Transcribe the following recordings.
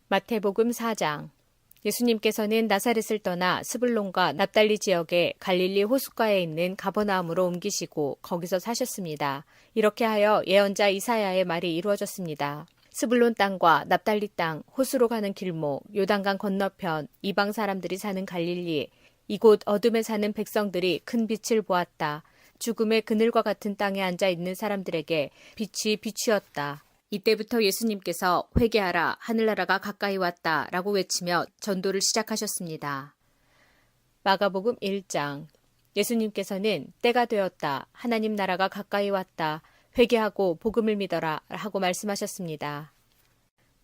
마태복음 4장. 예수님께서는 나사렛을 떠나 스불론과 납달리 지역의 갈릴리 호숫가에 있는 가버나움으로 옮기시고 거기서 사셨습니다. 이렇게 하여 예언자 이사야의 말이 이루어졌습니다. 스불론 땅과 납달리 땅, 호수로 가는 길목, 요단강 건너편, 이방 사람들이 사는 갈릴리, 이곳 어둠에 사는 백성들이 큰 빛을 보았다. 죽음의 그늘과 같은 땅에 앉아 있는 사람들에게 빛이 비추었다. 이때부터 예수님께서 회개하라, 하늘나라가 가까이 왔다 라고 외치며 전도를 시작하셨습니다. 마가복음 1장. 예수님께서는 때가 되었다, 하나님 나라가 가까이 왔다, 회개하고 복음을 믿어라 하고 말씀하셨습니다.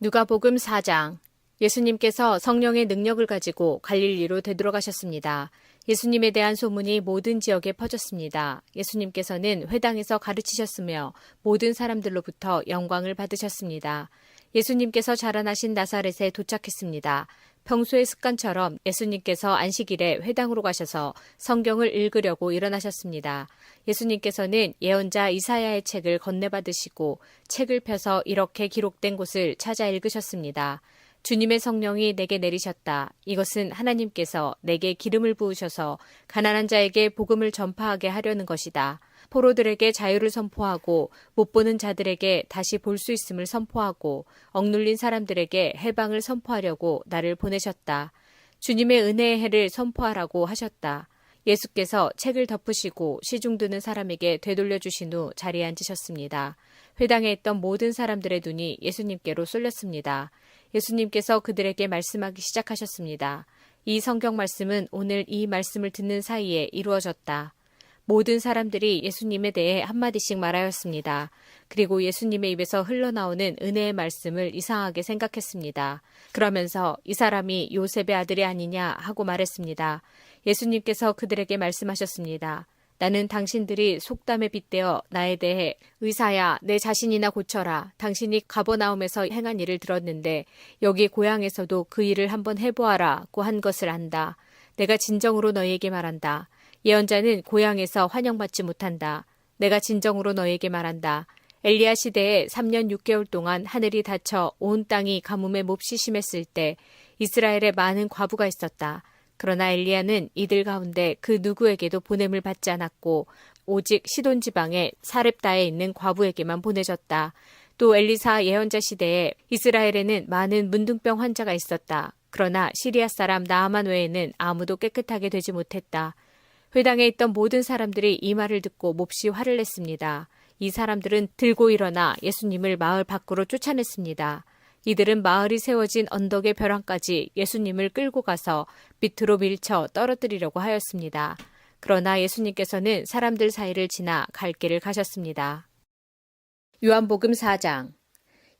누가복음 4장. 예수님께서 성령의 능력을 가지고 갈릴리로 되돌아가셨습니다. 예수님에 대한 소문이 모든 지역에 퍼졌습니다. 예수님께서는 회당에서 가르치셨으며 모든 사람들로부터 영광을 받으셨습니다. 예수님께서 자라나신 나사렛에 도착했습니다. 평소의 습관처럼 예수님께서 안식일에 회당으로 가셔서 성경을 읽으려고 일어나셨습니다. 예수님께서는 예언자 이사야의 책을 건네받으시고 책을 펴서 이렇게 기록된 곳을 찾아 읽으셨습니다. 주님의 성령이 내게 내리셨다. 이것은 하나님께서 내게 기름을 부으셔서 가난한 자에게 복음을 전파하게 하려는 것이다. 포로들에게 자유를 선포하고 못 보는 자들에게 다시 볼 수 있음을 선포하고 억눌린 사람들에게 해방을 선포하려고 나를 보내셨다. 주님의 은혜의 해를 선포하라고 하셨다. 예수께서 책을 덮으시고 시중 드는 사람에게 되돌려 주신 후 자리에 앉으셨습니다. 회당에 있던 모든 사람들의 눈이 예수님께로 쏠렸습니다. 예수님께서 그들에게 말씀하기 시작하셨습니다. 이 성경 말씀은 오늘 이 말씀을 듣는 사이에 이루어졌다. 모든 사람들이 예수님에 대해 한마디씩 말하였습니다. 그리고 예수님의 입에서 흘러나오는 은혜의 말씀을 이상하게 생각했습니다. 그러면서 이 사람이 요셉의 아들이 아니냐 하고 말했습니다. 예수님께서 그들에게 말씀하셨습니다. 나는 당신들이 속담에 빗대어 나에 대해 의사야 내 자신이나 고쳐라. 당신이 가버나움에서 행한 일을 들었는데 여기 고향에서도 그 일을 한번 해보아라고 한 것을 안다. 내가 진정으로 너희에게 말한다. 예언자는 고향에서 환영받지 못한다. 내가 진정으로 너희에게 말한다. 엘리야 시대에 3년 6개월 동안 하늘이 닫혀 온 땅이 가뭄에 몹시 심했을 때 이스라엘에 많은 과부가 있었다. 그러나 엘리야는 이들 가운데 그 누구에게도 보냄을 받지 않았고 오직 시돈 지방의 사렙다에 있는 과부에게만 보내졌다. 또 엘리사 예언자 시대에 이스라엘에는 많은 문둥병 환자가 있었다. 그러나 시리아 사람 나아만 외에는 아무도 깨끗하게 되지 못했다. 회당에 있던 모든 사람들이 이 말을 듣고 몹시 화를 냈습니다. 이 사람들은 들고 일어나 예수님을 마을 밖으로 쫓아냈습니다. 이들은 마을이 세워진 언덕의 벼랑까지 예수님을 끌고 가서 밑으로 밀쳐 떨어뜨리려고 하였습니다. 그러나 예수님께서는 사람들 사이를 지나 갈 길을 가셨습니다. 요한복음 4장.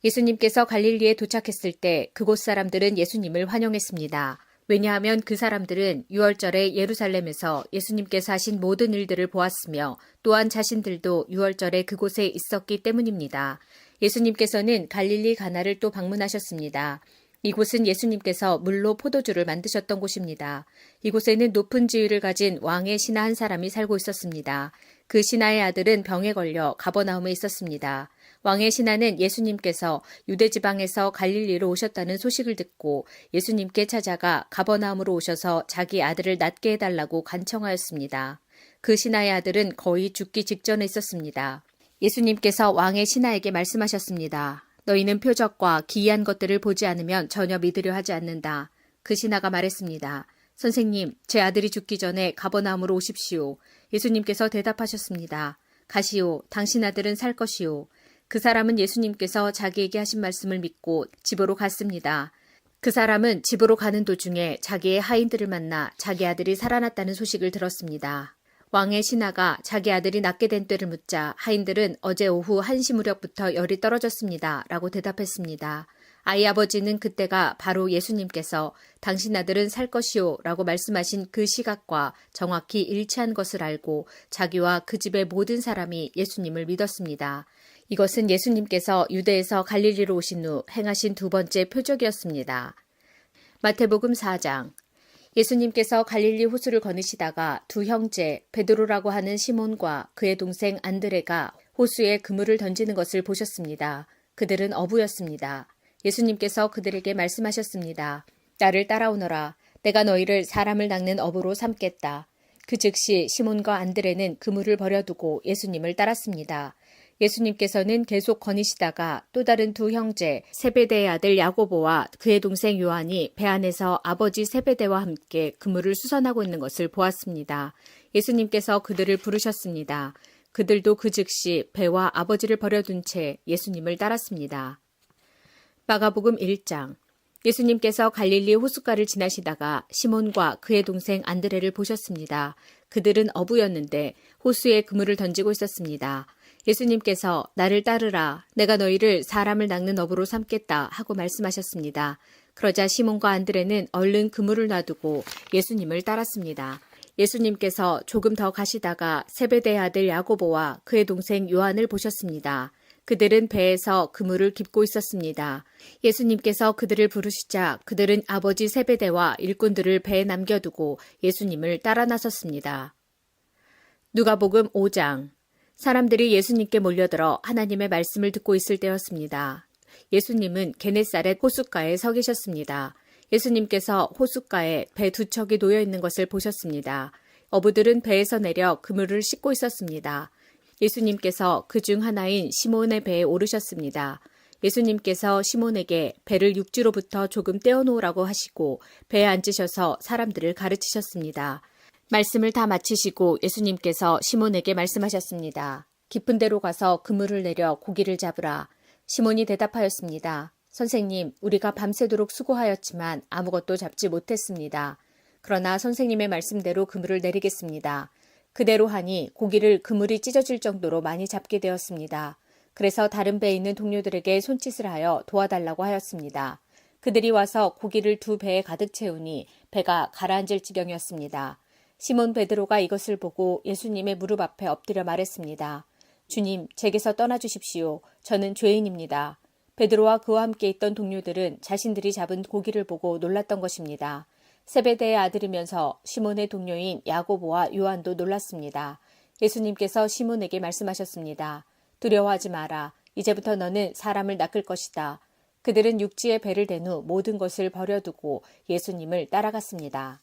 예수님께서 갈릴리에 도착했을 때 그곳 사람들은 예수님을 환영했습니다. 왜냐하면 그 사람들은 유월절에 예루살렘에서 예수님께서 하신 모든 일들을 보았으며 또한 자신들도 유월절에 그곳에 있었기 때문입니다. 예수님께서는 갈릴리 가나를 또 방문하셨습니다. 이곳은 예수님께서 물로 포도주를 만드셨던 곳입니다. 이곳에는 높은 지위를 가진 왕의 신하 한 사람이 살고 있었습니다. 그 신하의 아들은 병에 걸려 가버나움에 있었습니다. 왕의 신하는 예수님께서 유대지방에서 갈릴리로 오셨다는 소식을 듣고 예수님께 찾아가 가버나움으로 오셔서 자기 아들을 낫게 해달라고 간청하였습니다. 그 신하의 아들은 거의 죽기 직전에 있었습니다. 예수님께서 왕의 신하에게 말씀하셨습니다. 너희는 표적과 기이한 것들을 보지 않으면 전혀 믿으려 하지 않는다. 그 신하가 말했습니다. 선생님, 제 아들이 죽기 전에 가버나움으로 오십시오. 예수님께서 대답하셨습니다. 가시오, 당신 아들은 살 것이오. 그 사람은 예수님께서 자기에게 하신 말씀을 믿고 집으로 갔습니다. 그 사람은 집으로 가는 도중에 자기의 하인들을 만나 자기 아들이 살아났다는 소식을 들었습니다. 왕의 신하가 자기 아들이 낫게 된 때를 묻자 하인들은 어제 오후 1시 무렵부터 열이 떨어졌습니다. 라고 대답했습니다. 아이 아버지는 그때가 바로 예수님께서 당신 아들은 살 것이요 라고 말씀하신 그 시각과 정확히 일치한 것을 알고 자기와 그 집의 모든 사람이 예수님을 믿었습니다. 이것은 예수님께서 유대에서 갈릴리로 오신 후 행하신 두 번째 표적이었습니다. 마태복음 4장. 예수님께서 갈릴리 호수를 거니시다가 두 형제 베드로라고 하는 시몬과 그의 동생 안드레가 호수에 그물을 던지는 것을 보셨습니다. 그들은 어부였습니다. 예수님께서 그들에게 말씀하셨습니다. 나를 따라오너라. 내가 너희를 사람을 낚는 어부로 삼겠다. 그 즉시 시몬과 안드레는 그물을 버려두고 예수님을 따랐습니다. 예수님께서는 계속 거니시다가 또 다른 두 형제 세베대의 아들 야고보와 그의 동생 요한이 배 안에서 아버지 세베대와 함께 그물을 수선하고 있는 것을 보았습니다. 예수님께서 그들을 부르셨습니다. 그들도 그 즉시 배와 아버지를 버려둔 채 예수님을 따랐습니다. 마가복음 1장. 예수님께서 갈릴리 호숫가를 지나시다가 시몬과 그의 동생 안드레를 보셨습니다. 그들은 어부였는데 호수에 그물을 던지고 있었습니다. 예수님께서 나를 따르라. 내가 너희를 사람을 낚는 어부로 삼겠다 하고 말씀하셨습니다. 그러자 시몬과 안드레는 얼른 그물을 놔두고 예수님을 따랐습니다. 예수님께서 조금 더 가시다가 세베대의 아들 야고보와 그의 동생 요한을 보셨습니다. 그들은 배에서 그물을 깁고 있었습니다. 예수님께서 그들을 부르시자 그들은 아버지 세베대와 일꾼들을 배에 남겨두고 예수님을 따라 나섰습니다. 누가복음 5장. 사람들이 예수님께 몰려들어 하나님의 말씀을 듣고 있을 때였습니다. 예수님은 게네사렛 호숫가에 서 계셨습니다. 예수님께서 호숫가에 배 두 척이 놓여 있는 것을 보셨습니다. 어부들은 배에서 내려 그물을 씻고 있었습니다. 예수님께서 그중 하나인 시몬의 배에 오르셨습니다. 예수님께서 시몬에게 배를 육지로부터 조금 떼어놓으라고 하시고 배에 앉으셔서 사람들을 가르치셨습니다. 말씀을 다 마치시고 예수님께서 시몬에게 말씀하셨습니다. 깊은 데로 가서 그물을 내려 고기를 잡으라. 시몬이 대답하였습니다. 선생님, 우리가 밤새도록 수고하였지만 아무것도 잡지 못했습니다. 그러나 선생님의 말씀대로 그물을 내리겠습니다. 그대로 하니 고기를 그물이 찢어질 정도로 많이 잡게 되었습니다. 그래서 다른 배에 있는 동료들에게 손짓을 하여 도와달라고 하였습니다. 그들이 와서 고기를 두 배에 가득 채우니 배가 가라앉을 지경이었습니다. 시몬 베드로가 이것을 보고 예수님의 무릎 앞에 엎드려 말했습니다. 주님, 제게서 떠나주십시오. 저는 죄인입니다. 베드로와 그와 함께 있던 동료들은 자신들이 잡은 고기를 보고 놀랐던 것입니다. 세베대의 아들이면서 시몬의 동료인 야고보와 요한도 놀랐습니다. 예수님께서 시몬에게 말씀하셨습니다. 두려워하지 마라. 이제부터 너는 사람을 낚을 것이다. 그들은 육지에 배를 댄 후 모든 것을 버려두고 예수님을 따라갔습니다.